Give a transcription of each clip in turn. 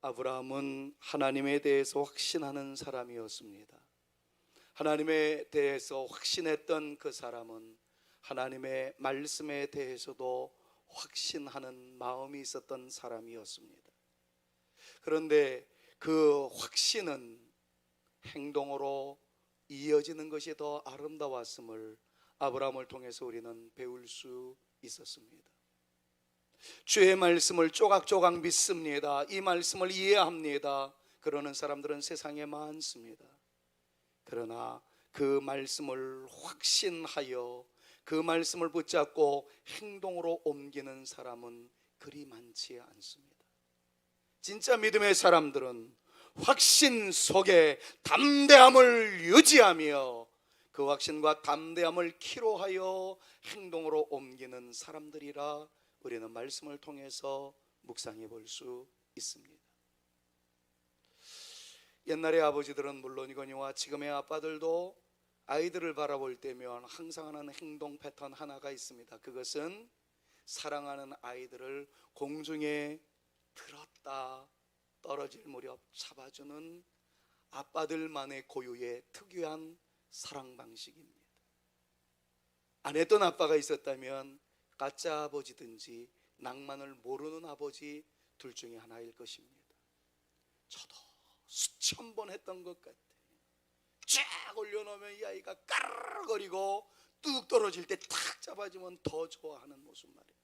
아브라함은 하나님에 대해서 확신하는 사람이었습니다. 하나님에 대해서 확신했던 그 사람은 하나님의 말씀에 대해서도 확신하는 마음이 있었던 사람이었습니다. 그런데 그 확신은 행동으로 이어지는 것이 더 아름다웠음을 아브라함을 통해서 우리는 배울 수 있었습니다. 주의 말씀을 조각조각 믿습니다. 이 말씀을 이해합니다. 그러는 사람들은 세상에 많습니다. 그러나 그 말씀을 확신하여 그 말씀을 붙잡고 행동으로 옮기는 사람은 그리 많지 않습니다. 진짜 믿음의 사람들은 확신 속에 담대함을 유지하며 그 확신과 담대함을 키로하여 행동으로 옮기는 사람들이라 우리는 말씀을 통해서 묵상해 볼 수 있습니다. 옛날의 아버지들은 물론이거니와 지금의 아빠들도 아이들을 바라볼 때면 항상 하는 행동 패턴 하나가 있습니다. 그것은 사랑하는 아이들을 공중에 들었다 떨어질 무렵 잡아주는 아빠들만의 고유의 특유한 사랑 방식입니다. 안 했던 아빠가 있었다면 가짜 아버지든지 낭만을 모르는 아버지 둘 중에 하나일 것입니다. 저도 수천 번 했던 것 같아. 쫙 올려놓으면 이 아이가 까르르거리고 뚝 떨어질 때 탁 잡아주면 더 좋아하는 모습 말이에요.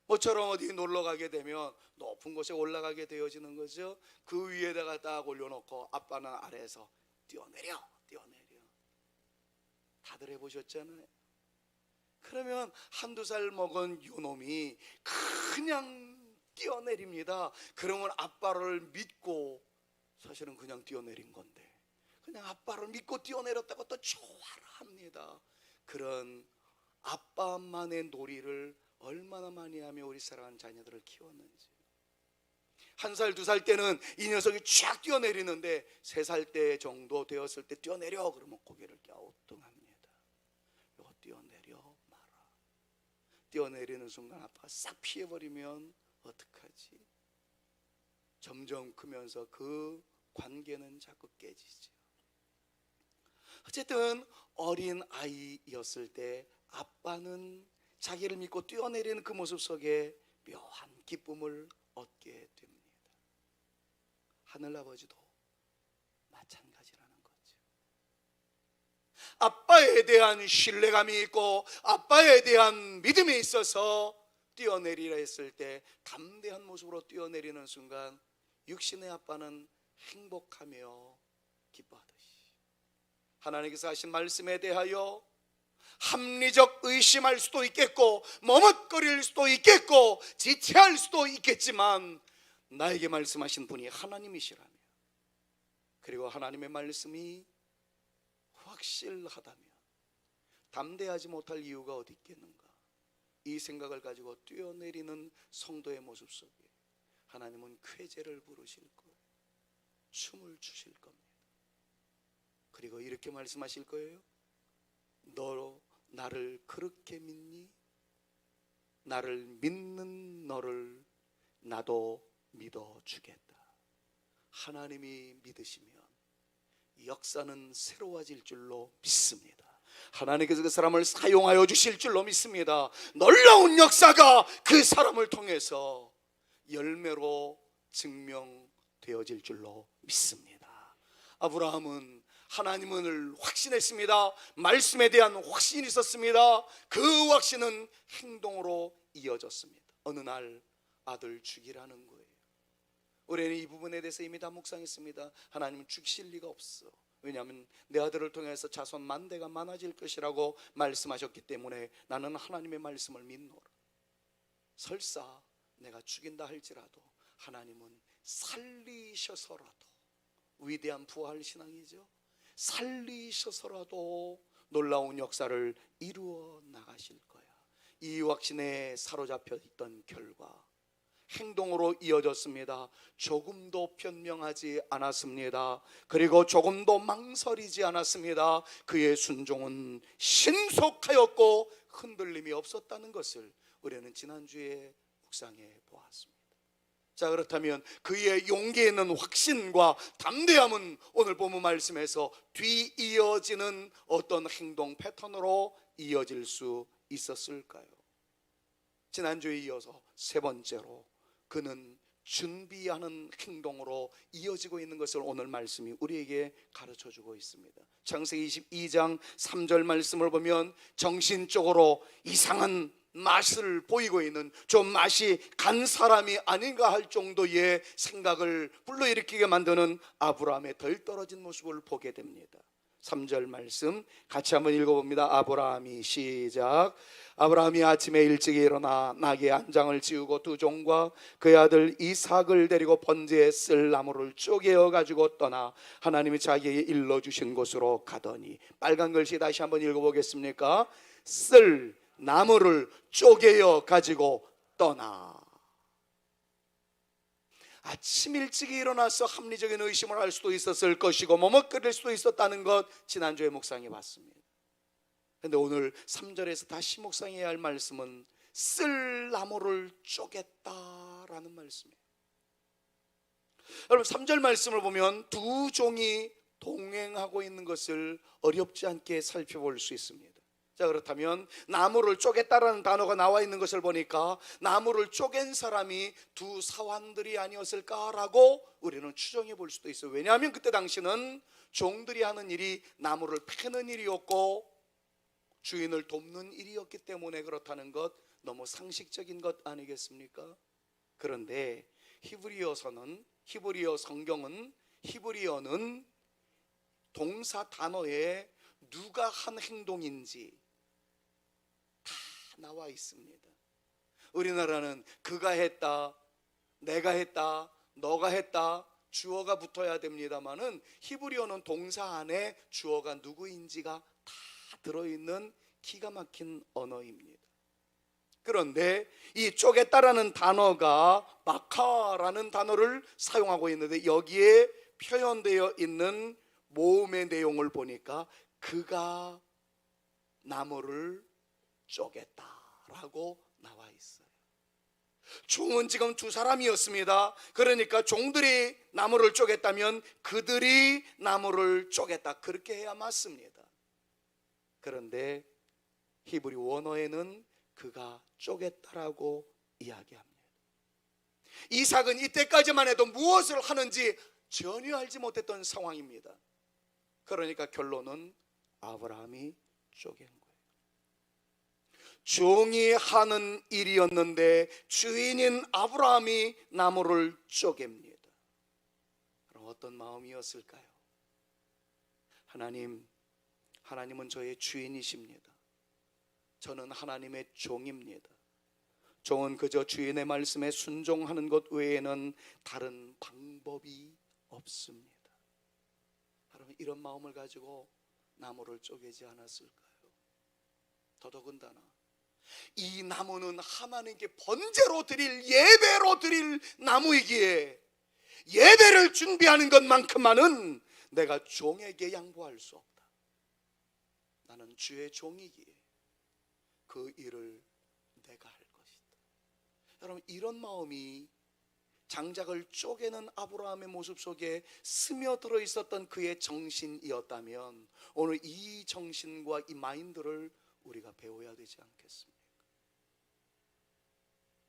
모처럼 어디 놀러 가게 되면 높은 곳에 올라가게 되어지는 거죠. 그 위에다가 딱 올려놓고 아빠는 아래에서 뛰어내려. 다들 해보셨잖아요. 그러면 한두 살 먹은 요놈이 그냥 뛰어내립니다. 그러면 아빠를 믿고, 사실은 그냥 뛰어내린 건데 그냥 아빠를 믿고 뛰어내렸다고 또 좋아를 합니다. 그런 아빠만의 놀이를 얼마나 많이 하며 우리 사랑하는 자녀들을 키웠는지. 1살, 2살 때는 이 녀석이 쫙 뛰어내리는데 3살 때 정도 되었을 때 뛰어내려 그러면 고개를 갸우뚱합니다. 이거 뛰어내려 마라. 뛰어내리는 순간 아빠가 싹 피해버리면 어떡하지? 점점 크면서 그 관계는 자꾸 깨지죠. 어쨌든 어린 아이였을 때 아빠는 자기를 믿고 뛰어내리는 그 모습 속에 묘한 기쁨을 얻게 됩니다. 하늘아버지도 마찬가지라는 거죠. 아빠에 대한 신뢰감이 있고 아빠에 대한 믿음이 있어서 뛰어내리라 했을 때 담대한 모습으로 뛰어내리는 순간 육신의 아빠는 행복하며 기뻐하듯이 하나님께서 하신 말씀에 대하여 합리적 의심할 수도 있겠고 머뭇거릴 수도 있겠고 지체할 수도 있겠지만 나에게 말씀하신 분이 하나님이시라며, 그리고 하나님의 말씀이 확실하다면 담대하지 못할 이유가 어디 있겠는가. 이 생각을 가지고 뛰어내리는 성도의 모습 속에 하나님은 쾌재를 부르실 거예요. 춤을 추실 겁니다. 그리고 이렇게 말씀하실 거예요. 너 나를 그렇게 믿니? 나를 믿는 너를 나도 믿어주겠다. 하나님이 믿으시면 역사는 새로워질 줄로 믿습니다. 하나님께서 그 사람을 사용하여 주실 줄로 믿습니다. 놀라운 역사가 그 사람을 통해서 열매로 증명되어질 줄로 믿습니다. 아브라함은 하나님을 확신했습니다. 말씀에 대한 확신이 있었습니다. 그 확신은 행동으로 이어졌습니다. 어느 날 아들 죽이라는 거예요. 우리는 이 부분에 대해서 이미 다 묵상했습니다. 하나님은 죽이실 리가 없어. 왜냐하면 내 아들을 통해서 자손 만대가 많아질 것이라고 말씀하셨기 때문에 나는 하나님의 말씀을 믿노라. 설사 내가 죽인다 할지라도 하나님은 살리셔서라도, 위대한 부활 신앙이죠. 살리셔서라도 놀라운 역사를 이루어 나가실 거야. 이 확신에 사로잡혀 있던 결과 행동으로 이어졌습니다. 조금도 변명하지 않았습니다. 그리고 조금도 망설이지 않았습니다. 그의 순종은 신속하였고 흔들림이 없었다는 것을 우리는 지난주에 묵상해 보았습니다. 자, 그렇다면 그의 용기에 있는 확신과 담대함은 오늘 본문 말씀에서 뒤이어지는 어떤 행동 패턴으로 이어질 수 있었을까요? 지난주에 이어서 세 번째로 그는 준비하는 행동으로 이어지고 있는 것을 오늘 말씀이 우리에게 가르쳐주고 있습니다. 창세기 22장 3절 말씀을 보면 정신적으로 이상한 맛을 보이고 있는, 좀 맛이 간 사람이 아닌가 할 정도의 생각을 불러일으키게 만드는 아브라함의 덜 떨어진 모습을 보게 됩니다. 3절 말씀 같이 한번 읽어봅니다. 아브라함이 시작. 아브라함이 아침에 일찍 일어나 나귀의 한 장을 지우고 두 종과 그의 아들 이삭을 데리고 번제에 쓸 나무를 쪼개어 가지고 떠나 하나님이 자기에게 일러주신 곳으로 가더니, 빨간 글씨 다시 한번 읽어보겠습니까? 쓸 나무를 쪼개어 가지고 떠나. 아침 일찍 일어나서 합리적인 의심을 할 수도 있었을 것이고 머뭇거릴 수도 있었다는 것 지난주에 묵상해 봤습니다. 그런데 오늘 3절에서 다시 묵상해야 할 말씀은 쓸 나무를 쪼갰다라는 말씀이에요. 여러분 3절 말씀을 보면 두 종이 동행하고 있는 것을 어렵지 않게 살펴볼 수 있습니다. 자, 그렇다면 나무를 쪼갰다라는 단어가 나와 있는 것을 보니까 나무를 쪼갠 사람이 두 사환들이 아니었을까라고 우리는 추정해 볼 수도 있어요. 왜냐하면 그때 당시는 종들이 하는 일이 나무를 패는 일이었고 주인을 돕는 일이었기 때문에 그렇다는 것, 너무 상식적인 것 아니겠습니까? 그런데 히브리어 성경은 히브리어는 동사 단어에 누가 한 행동인지 다 나와 있습니다. 우리나라는 그가 했다, 내가 했다, 너가 했다, 주어가 붙어야 됩니다만은 히브리어는 동사 안에 주어가 누구인지가 다 들어있는 기가 막힌 언어입니다. 그런데 이 쪼갰다라는 단어가 마카라는 단어를 사용하고 있는데 여기에 표현되어 있는 모음의 내용을 보니까 그가 나무를 쪼갰다라고 나와 있어요. 종은 지금 두 사람이었습니다. 그러니까 종들이 나무를 쪼갰다면 그들이 나무를 쪼갰다, 그렇게 해야 맞습니다. 그런데 히브리 원어에는 그가 쪼갰다라고 이야기합니다. 이삭은 이때까지만 해도 무엇을 하는지 전혀 알지 못했던 상황입니다. 그러니까 결론은 아브라함이 쪼갠 거예요. 종이 하는 일이었는데 주인인 아브라함이 나무를 쪼갭니다. 그럼 어떤 마음이었을까요? 하나님은 저의 주인이십니다. 저는 하나님의 종입니다. 종은 그저 주인의 말씀에 순종하는 것 외에는 다른 방법이 없습니다. 여러분, 이런 마음을 가지고 나무를 쪼개지 않았을까요? 더더군다나 이 나무는 하나님께 번제로 드릴, 예배로 드릴 나무이기에 예배를 준비하는 것만큼만은 내가 종에게 양보할 수 없다. 나는 주의 종이기에 그 일을 내가 할 것이다. 여러분, 이런 마음이 장작을 쪼개는 아브라함의 모습 속에 스며들어 있었던 그의 정신이었다면 오늘 이 정신과 이 마인드를 우리가 배워야 되지 않겠습니까?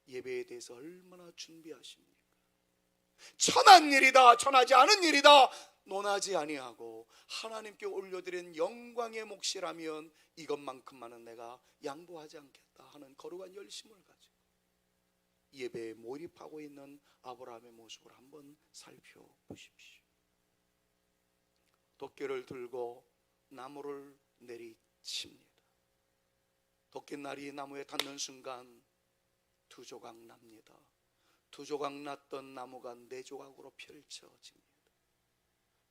예배에 대해서 얼마나 준비하십니까? 천한 일이다, 천하지 않은 일이다 논하지 아니하고 하나님께 올려드린 영광의 몫이라면 이것만큼만은 내가 양보하지 않겠다 하는 거룩한 열심을 가지고 예배에 몰입하고 있는 아브라함의 모습을 한번 살펴보십시오. 도끼를 들고 나무를 내리칩니다. 도끼날이 나무에 닿는 순간 두 조각 납니다. 두 조각 났던 나무가 네 조각으로 펼쳐집니다.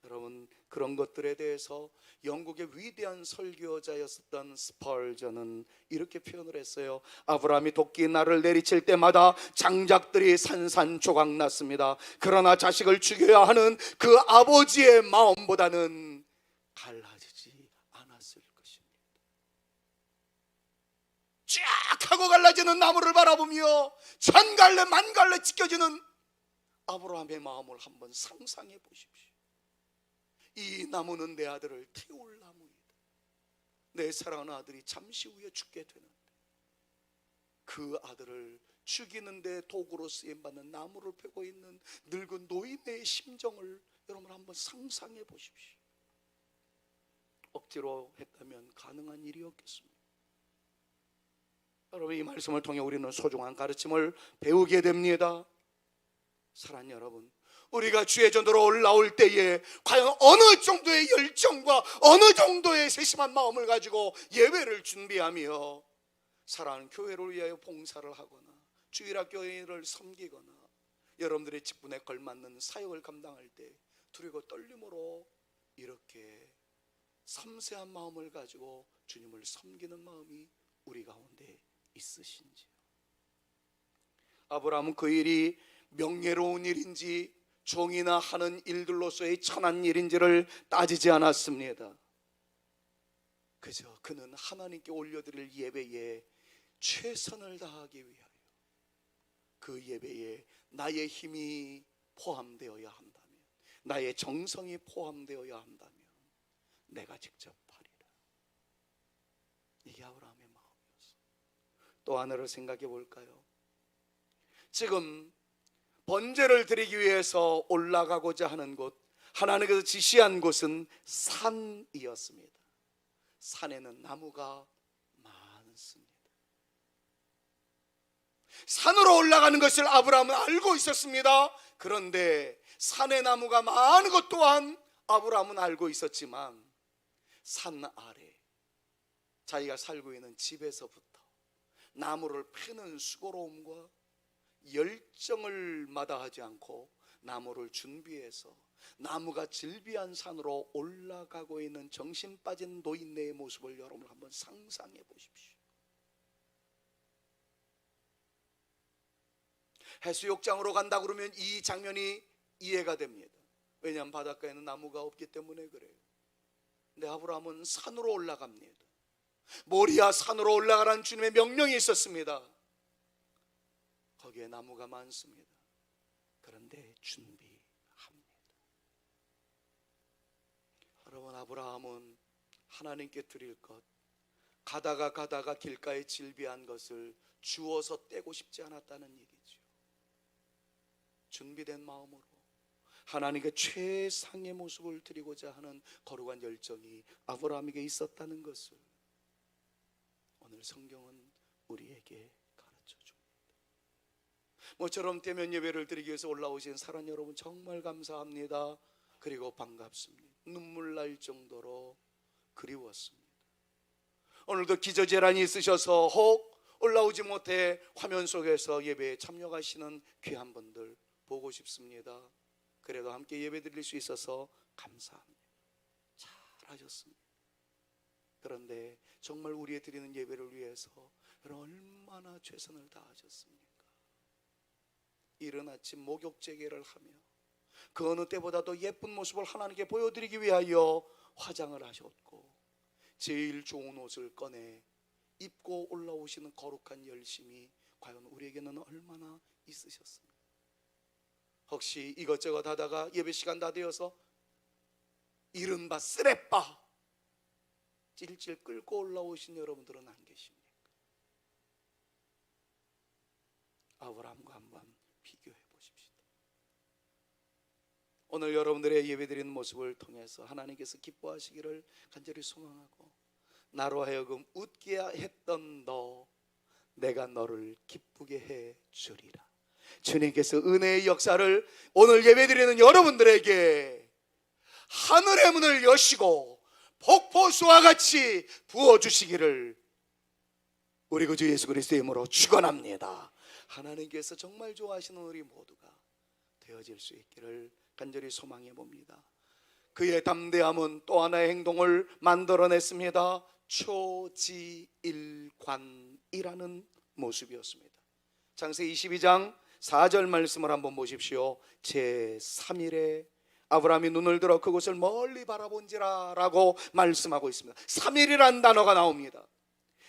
여러분, 그런 것들에 대해서 영국의 위대한 설교자였었던 스펄전은 이렇게 표현을 했어요. 아브라함이 도끼날을 내리칠 때마다 장작들이 산산조각 났습니다. 그러나 자식을 죽여야 하는 그 아버지의 마음보다는 갈라지지 않았을 것입니다. 쫙 하고 갈라지는 나무를 바라보며 천갈래 만갈래 찢겨지는 아브라함의 마음을 한번 상상해 보십시오. 이 나무는 내 아들을 태울 나무이다. 내 사랑하는 아들이 잠시 후에 죽게 되는데 그 아들을 죽이는데 도구로 쓰임받는 나무를 베고 있는 늙은 노인의 심정을 여러분 한번 상상해 보십시오. 억지로 했다면 가능한 일이었겠습니다. 여러분, 이 말씀을 통해 우리는 소중한 가르침을 배우게 됩니다. 사랑하는 여러분, 우리가 주의 전도로 올라올 때에 과연 어느 정도의 열정과 어느 정도의 세심한 마음을 가지고 예배를 준비하며 사랑하는 교회를 위하여 봉사를 하거나 주일학교회를 섬기거나 여러분들의 직분에 걸맞는 사역을 감당할 때 두려워 떨림으로 이렇게 섬세한 마음을 가지고 주님을 섬기는 마음이 우리 가운데 있으신지요? 아브라함은 그 일이 명예로운 일인지 종이나 하는 일들로서의 천한 일인지를 따지지 않았습니다. 그저 그는 하나님께 올려드릴 예배에 최선을 다하기 위하여 그 예배에 나의 힘이 포함되어야 한다면, 나의 정성이 포함되어야 한다면 내가 직접 하리라. 이게 아브라함의 마음이었어. 또 하나를 생각해 볼까요? 지금 번제를 드리기 위해서 올라가고자 하는 곳, 하나님께서 지시한 곳은 산이었습니다. 산에는 나무가 많습니다. 산으로 올라가는 것을 아브라함은 알고 있었습니다. 그런데 산에 나무가 많은 것 또한 아브라함은 알고 있었지만 산 아래 자기가 살고 있는 집에서부터 나무를 패는 수고로움과 열정을 마다하지 않고 나무를 준비해서 나무가 질비한 산으로 올라가고 있는 정신 빠진 노인네의 모습을 여러분 한번 상상해 보십시오. 해수욕장으로 간다 그러면 이 장면이 이해가 됩니다. 왜냐하면 바닷가에는 나무가 없기 때문에 그래요. 근데 아브라함은 산으로 올라갑니다. 모리아 산으로 올라가라는 주님의 명령이 있었습니다. 거기에 나무가 많습니다. 그런데 준비합니다. 여러분, 아브라함은 하나님께 드릴 것, 가다가 길가에 질비한 것을 주워서 떼고 싶지 않았다는 얘기죠. 준비된 마음으로 하나님께 최상의 모습을 드리고자 하는 거룩한 열정이 아브라함에게 있었다는 것을 오늘 성경은 우리에게 가르쳐 줍니다. 모처럼 대면 예배를 드리기 위해서 올라오신 사랑 여러분 정말 감사합니다. 그리고 반갑습니다. 눈물 날 정도로 그리웠습니다. 오늘도 기저질환이 있으셔서 혹 올라오지 못해 화면 속에서 예배에 참여하시는 귀한 분들 보고 싶습니다. 그래도 함께 예배 드릴 수 있어서 감사합니다. 잘하셨습니다. 그런데 정말 우리의 드리는 예배를 위해서 여러분 얼마나 최선을 다하셨습니까? 이른 아침 목욕제계를 하며 그 어느 때보다도 예쁜 모습을 하나님께 보여드리기 위하여 화장을 하셨고 제일 좋은 옷을 꺼내 입고 올라오시는 거룩한 열심이 과연 우리에게는 얼마나 있으셨습니까? 혹시 이것저것 하다가 예배 시간 다 되어서 이른바 쓰레빠 찔찔 끌고 올라오신 여러분들은 안 계십니까? 아브라함과 한번 비교해 보십시다. 오늘 여러분들의 예배드리는 모습을 통해서 하나님께서 기뻐하시기를 간절히 소망하고 나로 하여금 웃게 했던 너 내가 너를 기쁘게 해 주리라. 주님께서 은혜의 역사를 오늘 예배드리는 여러분들에게 하늘의 문을 여시고 폭포수와 같이 부어주시기를 우리 구주 예수 그리스도의 이름으로 축원합니다. 하나님께서 정말 좋아하시는 우리 모두가 되어질 수 있기를 간절히 소망해 봅니다. 그의 담대함은 또 하나의 행동을 만들어냈습니다. 초지일관이라는 모습이었습니다. 창세기 22장 4절 말씀을 한번 보십시오. 제3일에 아브라함이 눈을 들어 그곳을 멀리 바라본지라 라고 말씀하고 있습니다. 3일이란 단어가 나옵니다.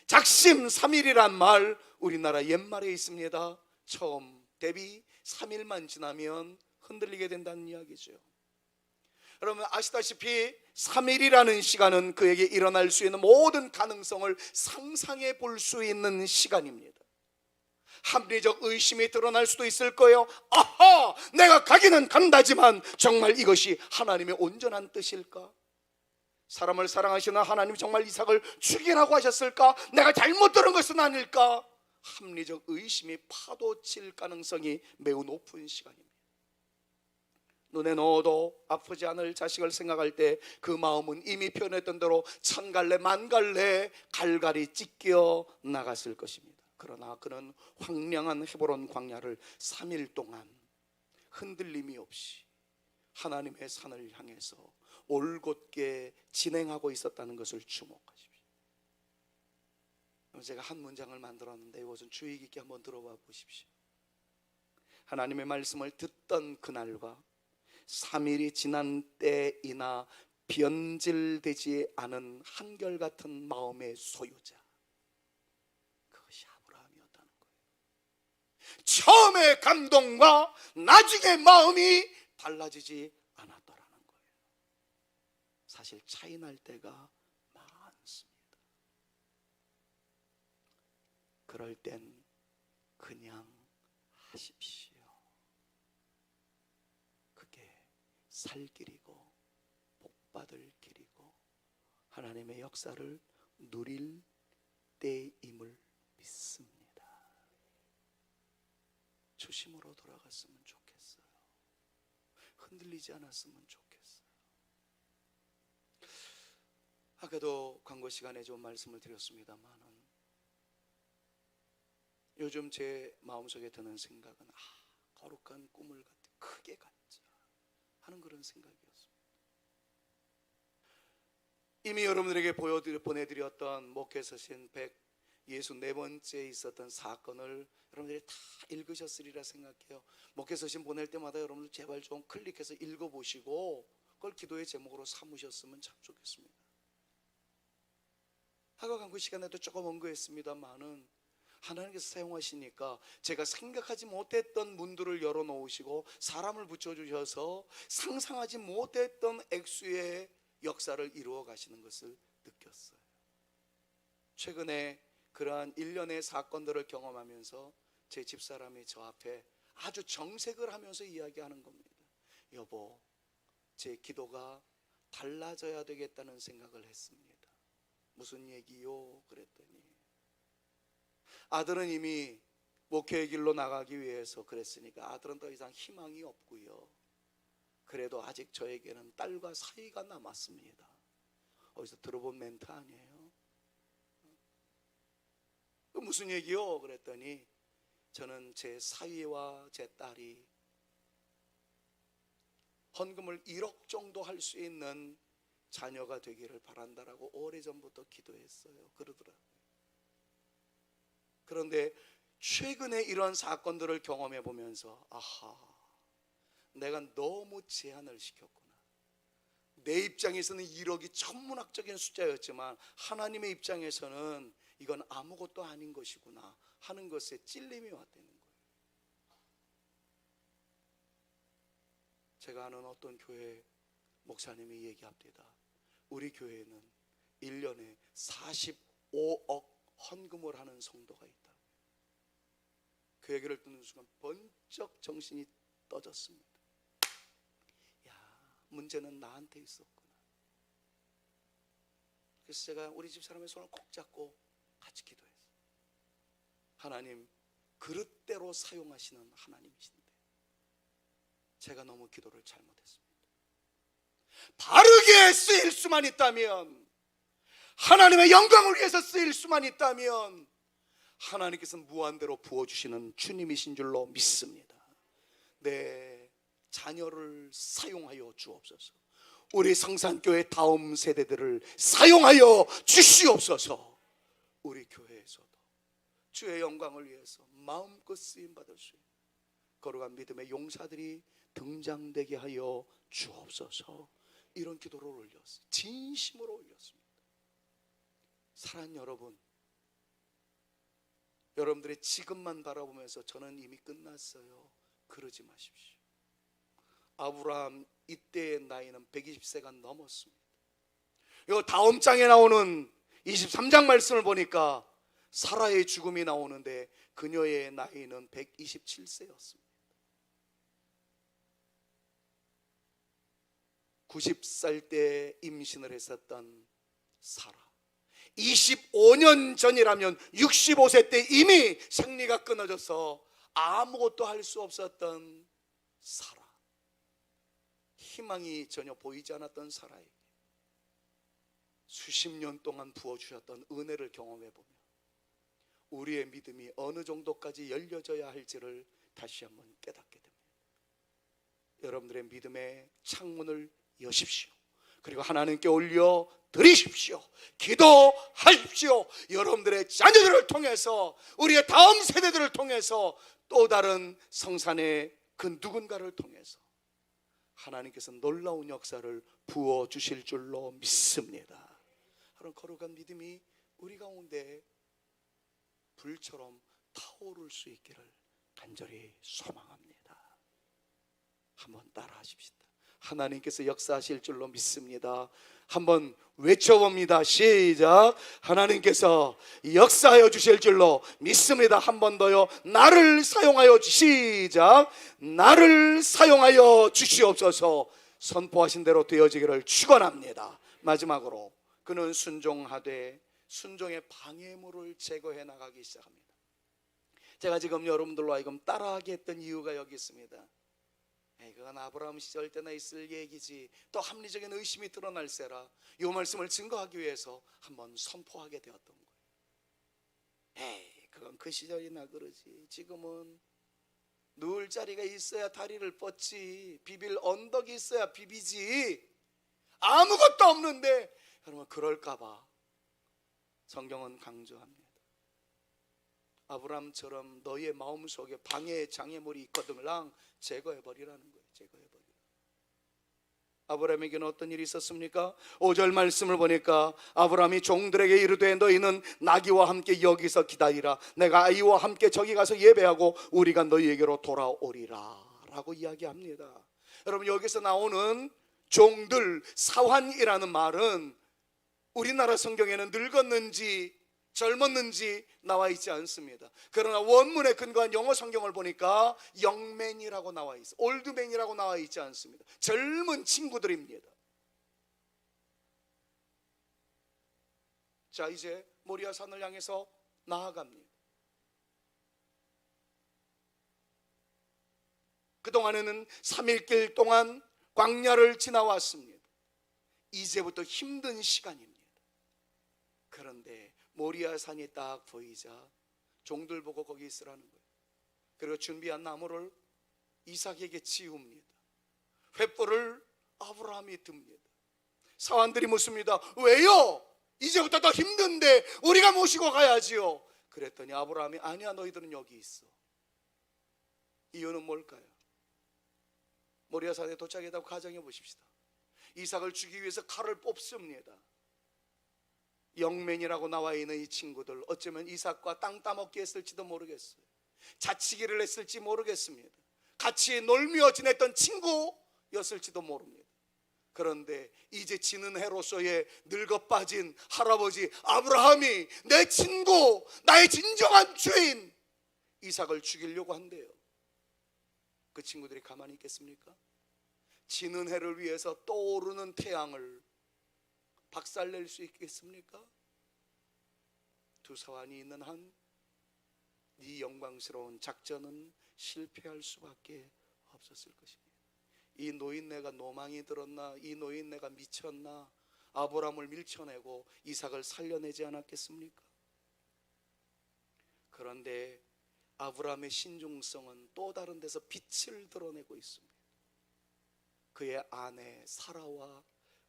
작심 3일이란 말 우리나라 옛말에 있습니다. 처음 대비 3일만 지나면 흔들리게 된다는 이야기죠. 여러분 아시다시피 3일이라는 시간은 그에게 일어날 수 있는 모든 가능성을 상상해 볼 수 있는 시간입니다. 합리적 의심이 드러날 수도 있을 거예요. 아하, 내가 가기는 간다지만 정말 이것이 하나님의 온전한 뜻일까? 사람을 사랑하시는 하나님이 정말 이삭을 죽이라고 하셨을까? 내가 잘못 들은 것은 아닐까? 합리적 의심이 파도칠 가능성이 매우 높은 시간입니다. 눈에 넣어도 아프지 않을 자식을 생각할 때 그 마음은 이미 표현했던 대로 천갈래 만갈래 갈갈이 찢겨 나갔을 것입니다. 그러나 그는 황량한 헤브론 광야를 3일 동안 흔들림이 없이 하나님의 산을 향해서 올곧게 진행하고 있었다는 것을 주목하십시오. 제가 한 문장을 만들었는데 이것은 주의 깊게 한번 들어봐 보십시오. 하나님의 말씀을 듣던 그날과 3일이 지난 때이나 변질되지 않은 한결같은 마음의 소유자, 그것이 아브라함이었다는 거예요. 처음의 감동과 나중에 마음이 달라지지 않았더라는 거예요. 사실 차이 날 때가 많습니다. 그럴 땐 그냥 하십시오. 그게 살 길이고 복받을 길이고 하나님의 역사를 누릴 때임을 믿습니다. 초심으로 돌아갔으면 좋겠어요. 흔들리지 않았으면 좋겠어요. 아까도 광고 시간에 좀 말씀을 드렸습니다만은 요즘 제 마음속에 드는 생각은 거룩한 꿈을 크게 갖자 하는 그런 생각이었습니다. 이미 여러분들에게 보내드렸던 목회서신 164번째 있었던 사건을 여러분들이 다 읽으셨으리라 생각해요. 목회서신 보낼 때마다 여러분들 제발 좀 클릭해서 읽어보시고 그걸 기도의 제목으로 삼으셨으면 참 좋겠습니다. 아까 광고 시간에도 조금 언급했습니다만은 하나님께서 사용하시니까 제가 생각하지 못했던 문들을 열어놓으시고 사람을 붙여주셔서 상상하지 못했던 액수의 역사를 이루어 가시는 것을 느꼈어요. 최근에 그러한 일련의 사건들을 경험하면서 제 집사람이 저 앞에 아주 정색을 하면서 이야기하는 겁니다. 여보, 제 기도가 달라져야 되겠다는 생각을 했습니다. 무슨 얘기요? 그랬더니 아들은 이미 목회의 길로 나가기 위해서 그랬으니까 아들은 더 이상 희망이 없고요. 그래도 아직 저에게는 딸과 사위가 남았습니다. 어디서 들어본 멘트 아니에요? 그 무슨 얘기요? 그랬더니 저는 제 사위와 제 딸이 헌금을 1억 정도 할 수 있는 자녀가 되기를 바란다라고 오래전부터 기도했어요. 그러더라고요. 그런데 최근에 이런 사건들을 경험해 보면서 내가 너무 제한을 시켰구나. 내 입장에서는 1억이 천문학적인 숫자였지만 하나님의 입장에서는 이건 아무것도 아닌 것이구나 하는 것에 찔림이 왔다는 거예요. 제가 아는 어떤 교회 목사님이 얘기합니다. 우리 교회는 1년에 45억 헌금을 하는 성도가 있다. 그 얘기를 듣는 순간 번쩍 정신이 떠졌습니다. 문제는 나한테 있었구나. 그래서 제가 우리 집 사람의 손을 꼭 잡고 같이 기도했어요. 하나님, 그릇대로 사용하시는 하나님이신데 제가 너무 기도를 잘못했습니다. 바르게 쓰일 수만 있다면, 하나님의 영광을 위해서 쓰일 수만 있다면 하나님께서 무한대로 부어주시는 주님이신 줄로 믿습니다. 내 자녀를 사용하여 주옵소서. 우리 성산교회 다음 세대들을 사용하여 주시옵소서. 우리 교회에서도 주의 영광을 위해서 마음껏 쓰임받을 수 있는 거룩한 믿음의 용사들이 등장되게 하여 주옵소서. 이런 기도를 올렸어요. 진심으로 올렸습니다. 사랑하는 여러분, 여러분들의 지금만 바라보면서 저는 이미 끝났어요, 그러지 마십시오. 아브라함 이때의 나이는 120세가 넘었습니다. 이 다음 장에 나오는 23장 말씀을 보니까 사라의 죽음이 나오는데 그녀의 나이는 127세였습니다. 90살 때 임신을 했었던 사라, 25년 전이라면 65세 때 이미 생리가 끊어져서 아무것도 할 수 없었던 사라, 희망이 전혀 보이지 않았던 사라에게 수십 년 동안 부어주셨던 은혜를 경험해보며 우리의 믿음이 어느 정도까지 열려져야 할지를 다시 한번 깨닫게 됩니다. 여러분들의 믿음의 창문을 여십시오. 그리고 하나님께 올려 드리십시오. 기도하십시오. 여러분들의 자녀들을 통해서, 우리의 다음 세대들을 통해서, 또 다른 성산의 그 누군가를 통해서 하나님께서 놀라운 역사를 부어주실 줄로 믿습니다. 그런 거룩한 믿음이 우리 가운데 불처럼 타오를 수 있기를 간절히 소망합니다. 한번 따라하십시다. 하나님께서 역사하실 줄로 믿습니다. 한번 외쳐봅니다. 시작. 하나님께서 역사하여 주실 줄로 믿습니다. 한 번 더요. 나를 사용하여 시작. 나를 사용하여 주시옵소서. 선포하신 대로 되어지기를 축원합니다. 마지막으로 그는 순종하되 순종의 방해물을 제거해 나가기 시작합니다. 제가 지금 여러분들로 하여금 따라하게 했던 이유가 여기 있습니다. 그건 아브라함 시절 때나 있을 얘기지, 또 합리적인 의심이 드러날세라 이 말씀을 증거하기 위해서 한번 선포하게 되었던 거예요. 그건 그 시절이나 그러지, 지금은 누울 자리가 있어야 다리를 뻗지, 비빌 언덕이 있어야 비비지, 아무것도 없는데 여러분, 그럴까봐 성경은 강조합니다. 아브라함처럼 너희의 마음속에 방해의 장애물이 있거든랑 제거해버리라는 거예요. 제거해버리라. 아브라함에게는 어떤 일이 있었습니까? 5절 말씀을 보니까 아브라함이 종들에게 이르되 너희는 나귀와 함께 여기서 기다리라. 내가 아이와 함께 저기 가서 예배하고 우리가 너희에게로 돌아오리라 라고 이야기합니다. 여러분, 여기서 나오는 종들, 사환이라는 말은 우리나라 성경에는 늙었는지 젊었는지 나와 있지 않습니다. 그러나 원문에 근거한 영어 성경을 보니까 영맨이라고 나와 있어요. 올드맨이라고 나와 있지 않습니다. 젊은 친구들입니다. 자, 이제 모리아 산을 향해서 나아갑니다. 그동안에는 3일길 동안 광야를 지나왔습니다. 이제부터 힘든 시간입니다. 그런데 모리아 산이 딱 보이자 종들 보고 거기 있으라는 거예요. 그리고 준비한 나무를 이삭에게 지웁니다. 횃불을 아브라함이 듭니다. 사환들이 묻습니다. 왜요? 이제부터 더 힘든데 우리가 모시고 가야지요. 그랬더니 아브라함이 아니야, 너희들은 여기 있어. 이유는 뭘까요? 모리아 산에 도착했다고 가정해 보십시다. 이삭을 죽이기 위해서 칼을 뽑습니다. 영맨이라고 나와 있는 이 친구들, 어쩌면 이삭과 땅 따먹기 했을지도 모르겠어요. 자치기를 했을지 모르겠습니다. 같이 놀며 지냈던 친구였을지도 모릅니다. 그런데 이제 지는 해로서의 늙어 빠진 할아버지 아브라함이 내 친구, 나의 진정한 주인 이삭을 죽이려고 한대요. 그 친구들이 가만히 있겠습니까? 지는 해를 위해서 떠오르는 태양을 박살낼 수 있겠습니까? 두 사환이 있는 한 이 영광스러운 작전은 실패할 수밖에 없었을 것입니다. 이 노인네가 노망이 들었나, 이 노인네가 미쳤나, 아브라함을 밀쳐내고 이삭을 살려내지 않았겠습니까? 그런데 아브라함의 신중성은 또 다른 데서 빛을 드러내고 있습니다. 그의 아내 사라와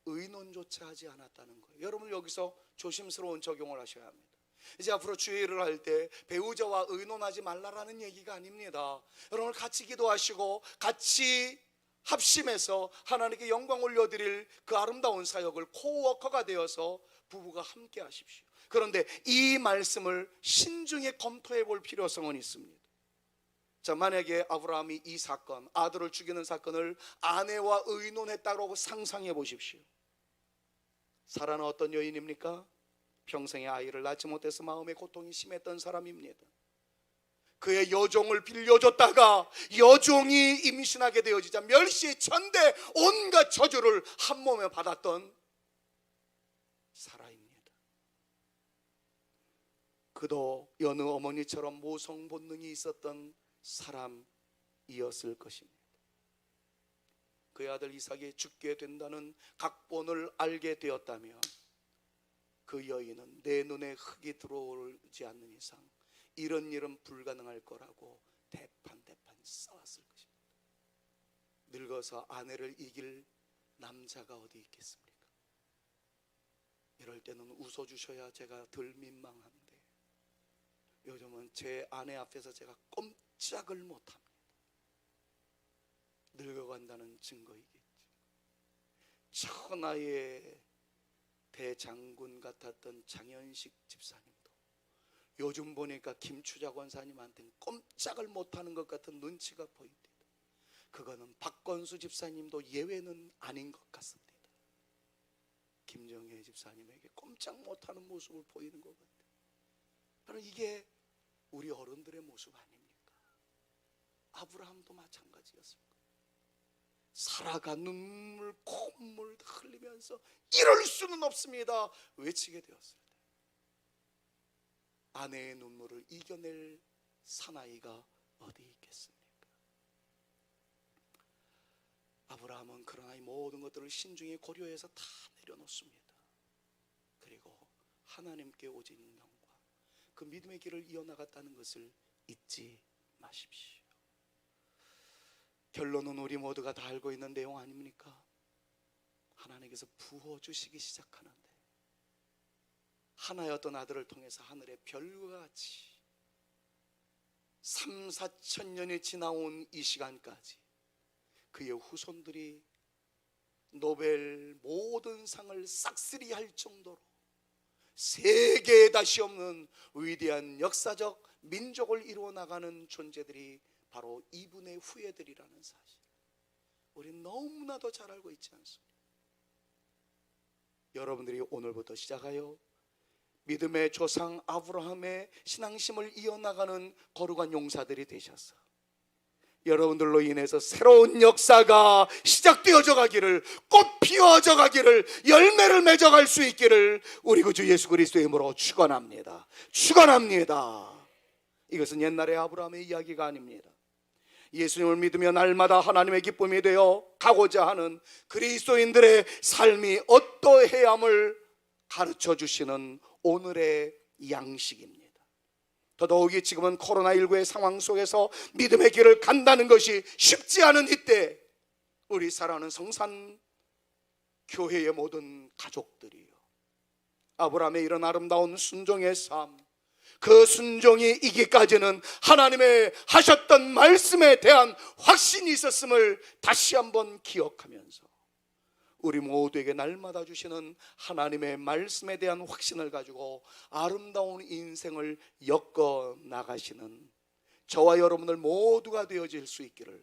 의논조차 하지 않았다는 거예요. 여러분, 여기서 조심스러운 적용을 하셔야 합니다. 이제 앞으로 주의를 할 때 배우자와 의논하지 말라라는 얘기가 아닙니다. 여러분, 같이 기도하시고 같이 합심해서 하나님께 영광 올려드릴 그 아름다운 사역을 코워커가 되어서 부부가 함께 하십시오. 그런데 이 말씀을 신중히 검토해 볼 필요성은 있습니다. 자, 만약에 아브라함이 이 사건, 아들을 죽이는 사건을 아내와 의논했다고 상상해 보십시오. 사라는 어떤 여인입니까? 평생에 아이를 낳지 못해서 마음의 고통이 심했던 사람입니다. 그의 여종을 빌려줬다가 여종이 임신하게 되어지자 멸시천대 온갖 저주를 한 몸에 받았던 사라입니다. 그도 여느 어머니처럼 모성 본능이 있었던 사람이었을 것입니다. 그의 아들 이삭이 죽게 된다는 각본을 알게 되었다면 그 여인은 내 눈에 흙이 들어오지 않는 이상 이런 일은 불가능할 거라고 대판 싸웠을 것입니다. 늙어서 아내를 이길 남자가 어디 있겠습니까? 이럴 때는 웃어주셔야 제가 덜 민망한데 요즘은 제 아내 앞에서 제가 꼼짝을 못합니다. 늙어간다는 증거이겠죠. 천하의 대장군 같았던 장현식 집사님도 요즘 보니까 김추자 권사님한테는 꼼짝을 못하는 것 같은 눈치가 보입니다. 그거는 박건수 집사님도 예외는 아닌 것 같습니다. 김정혜 집사님에게 꼼짝 못하는 모습을 보이는 것 같아요. 바로 이게 우리 어른들의 모습 아닙니까? 아브라함도 마찬가지였습니다. 사라가 눈물 콧물 흘리면서 이럴 수는 없습니다 외치게 되었을 때 아내의 눈물을 이겨낼 사나이가 어디 있겠습니까? 아브라함은 그러나 이 모든 것들을 신중히 고려해서 다 내려놓습니다. 그리고 하나님께 오직 영광, 그 믿음의 길을 이어나갔다는 것을 잊지 마십시오. 결론은 우리 모두가 다 알고 있는 내용 아닙니까? 하나님께서 부어주시기 시작하는데 하나였던 아들을 통해서 하늘의 별과 같이 3, 4천 년이 지나온 이 시간까지 그의 후손들이 노벨 모든 상을 싹쓸이 할 정도로 세계에 다시 없는 위대한 역사적 민족을 이루어 나가는 존재들이 바로 이분의 후예들이라는 사실, 우리는 너무나도 잘 알고 있지 않습니까? 여러분들이 오늘부터 시작하여 믿음의 조상 아브라함의 신앙심을 이어나가는 거룩한 용사들이 되셔서 여러분들로 인해서 새로운 역사가 시작되어져 가기를, 꽃 피어져 가기를, 열매를 맺어갈 수 있기를 우리 구주 예수 그리스도의 이름으로 축원합니다. 축원합니다. 이것은 옛날의 아브라함의 이야기가 아닙니다. 예수님을 믿으며 날마다 하나님의 기쁨이 되어 가고자 하는 그리스도인들의 삶이 어떠해야 함을 가르쳐 주시는 오늘의 양식입니다. 더더욱이 지금은 코로나19의 상황 속에서 믿음의 길을 간다는 것이 쉽지 않은 이때 우리 사랑하는 성산 교회의 모든 가족들이요, 아브라함의 이런 아름다운 순종의 삶, 그 순종이 이기까지는 하나님의 하셨던 말씀에 대한 확신이 있었음을 다시 한번 기억하면서 우리 모두에게 날마다 주시는 하나님의 말씀에 대한 확신을 가지고 아름다운 인생을 엮어 나가시는 저와 여러분들 모두가 되어질 수 있기를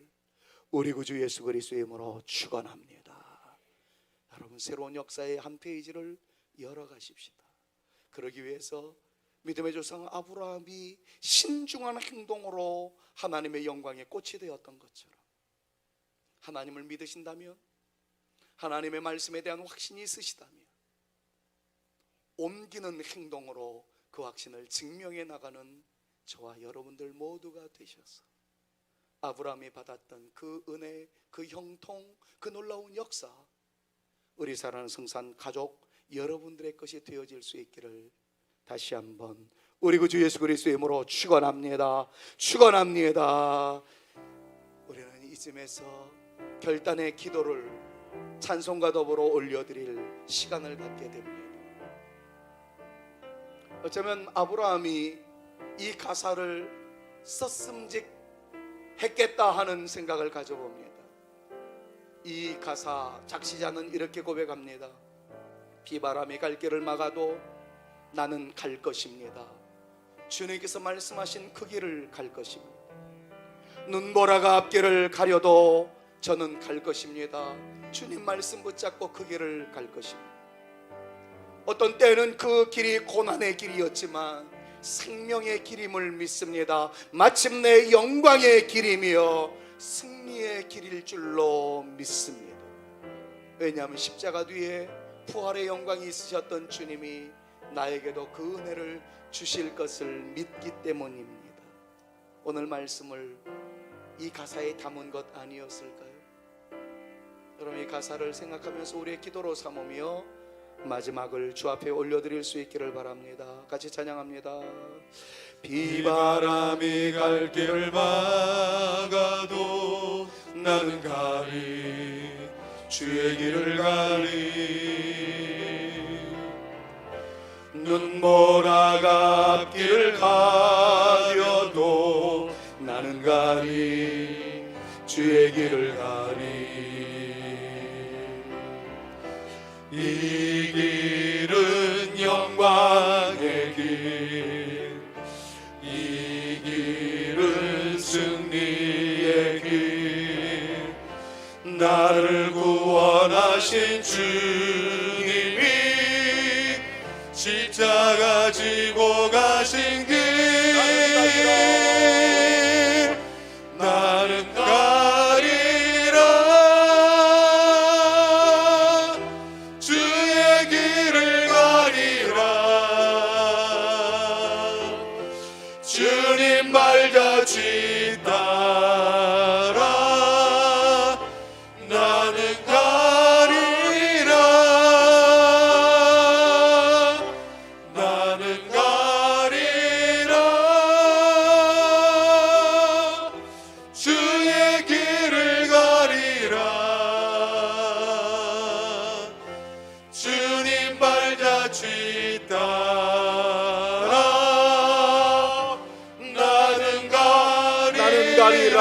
우리 구주 예수 그리스도의 이름으로 축원합니다. 여러분, 새로운 역사의 한 페이지를 열어가십시다. 그러기 위해서 믿음의 조상 아브라함이 신중한 행동으로 하나님의 영광의 꽃이 되었던 것처럼 하나님을 믿으신다면, 하나님의 말씀에 대한 확신이 있으시다면 옮기는 행동으로 그 확신을 증명해 나가는 저와 여러분들 모두가 되셔서 아브라함이 받았던 그 은혜, 그 형통, 그 놀라운 역사, 우리 사랑하는 성산 가족 여러분들의 것이 되어질 수 있기를 다시 한번 우리 구주 예수 그리스도의 이름으로 축원합니다. 축원합니다. 우리는 이쯤에서 결단의 기도를 찬송과 더불어 올려드릴 시간을 갖게 됩니다. 어쩌면 아브라함이 이 가사를 썼음직했겠다 하는 생각을 가져봅니다. 이 가사 작시자는 이렇게 고백합니다. 비바람이 갈 길을 막아도 나는 갈 것입니다. 주님께서 말씀하신 그 길을 갈 것입니다. 눈보라가 앞길을 가려도 저는 갈 것입니다. 주님 말씀 붙잡고 그 길을 갈 것입니다. 어떤 때는 그 길이 고난의 길이었지만 생명의 길임을 믿습니다. 마침내 영광의 길이며 승리의 길일 줄로 믿습니다. 왜냐하면 십자가 뒤에 부활의 영광이 있으셨던 주님이 나에게도 그 은혜를 주실 것을 믿기 때문입니다. 오늘 말씀을 이 가사에 담은 것 아니었을까요? 여러분, 이 가사를 생각하면서 우리의 기도로 삼으며 마지막을 주 앞에 올려드릴 수 있기를 바랍니다. 같이 찬양합니다. 비바람이 갈 길을 막아도 나는 가리, 주의 길을 가리. 눈보라가 앞길을 가려도 나는 가리, 주의 길을 가리. 이 길은 영광의 길, 이 길은 승리의 길. 나를 구원하신 주님이 십자가 지고 가신 길, 나는 가리라. 주의 길을 가리라. 주님 발자취 따라 나는 가리라. 나는 가리라. 주의 길을 가리라. 주님 발자취 따라 나는 가리라.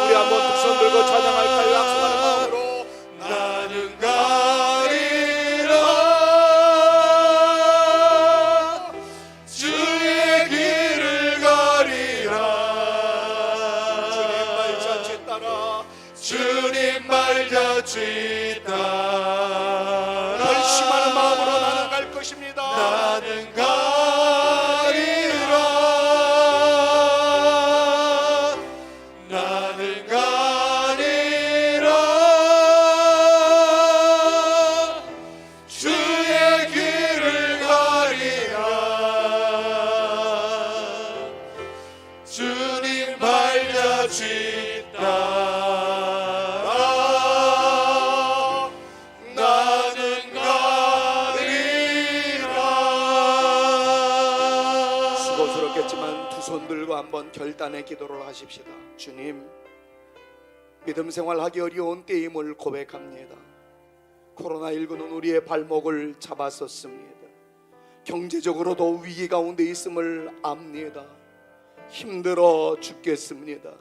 우리 한번 두 손 들고 찬양할까요? 약속하는 마음으로 나는 가리라. 주의 길을 가리라. 주님 발자취 따라 주님 발자취 따라 결심하는 마음으로 나는 갈 것입니다. 나는 가리라. 나는 가리라. 주의 길을 가리라. 주님 발자취 따라 나는 가리라. 수고스럽겠지만 두 손 들고 한번 결단의 기도를 하십시다. 주님, 믿음 생활하기 어려운 때임을 고백합니다. 코로나19는 우리의 발목을 잡았었습니다. 경제적으로도 위기 가운데 있음을 압니다. 힘들어 죽겠습니다.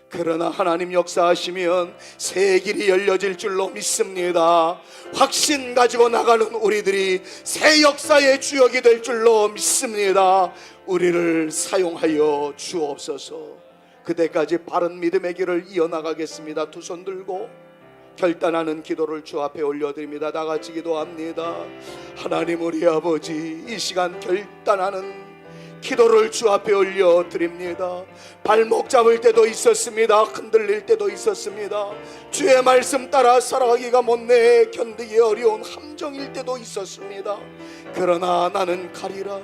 그러나 하나님 역사하시면 새 길이 열려질 줄로 믿습니다. 확신 가지고 나가는 우리들이 새 역사의 주역이 될 줄로 믿습니다. 우리를 사용하여 주옵소서. 그때까지 바른 믿음의 길을 이어나가겠습니다. 두 손 들고 결단하는 기도를 주 앞에 올려드립니다. 다 같이 기도합니다. 하나님, 우리 아버지, 이 시간 결단하는 기도를 주 앞에 올려드립니다. 발목 잡을 때도 있었습니다. 흔들릴 때도 있었습니다. 주의 말씀 따라 살아가기가 못내 견디기 어려운 함정일 때도 있었습니다. 그러나 나는 가리라.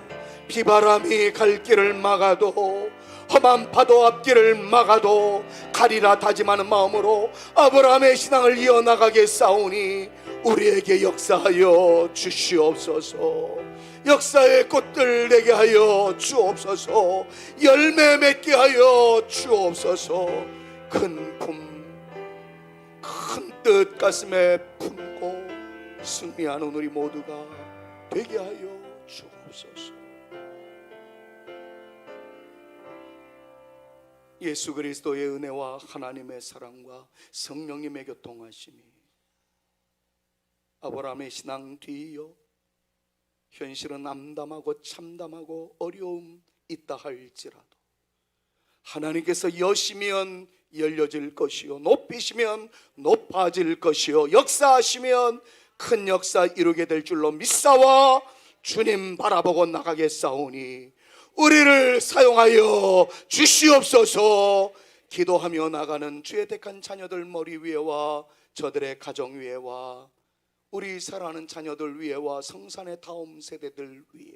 비바람이 갈 길을 막아도, 험한 파도 앞길을 막아도 가리라 다짐하는 마음으로 아브라함의 신앙을 이어나가게 싸우니 우리에게 역사하여 주시옵소서. 역사의 꽃들 내게 하여 주옵소서. 열매 맺게 하여 주옵소서. 큰 뜻 가슴에 품고 승리하는 우리 모두가 되게 하여 주옵소서. 예수 그리스도의 은혜와 하나님의 사랑과 성령님의 교통하심이 아브라함의 신앙 뒤이어 현실은 암담하고 참담하고 어려움 있다 할지라도 하나님께서 여시면 열려질 것이요 높이시면 높아질 것이요 역사하시면 큰 역사 이루게 될 줄로 믿사와 주님 바라보고 나가겠사오니 우리를 사용하여 주시옵소서. 기도하며 나가는 주의 택한 자녀들 머리 위에와 저들의 가정 위에와 우리 사랑하는 자녀들 위에와 성산의 다음 세대들 위에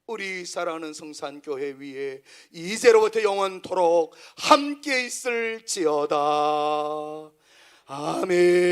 우리 사랑하는 성산교회 위에 이제로부터 영원토록 함께 있을지어다. 아멘.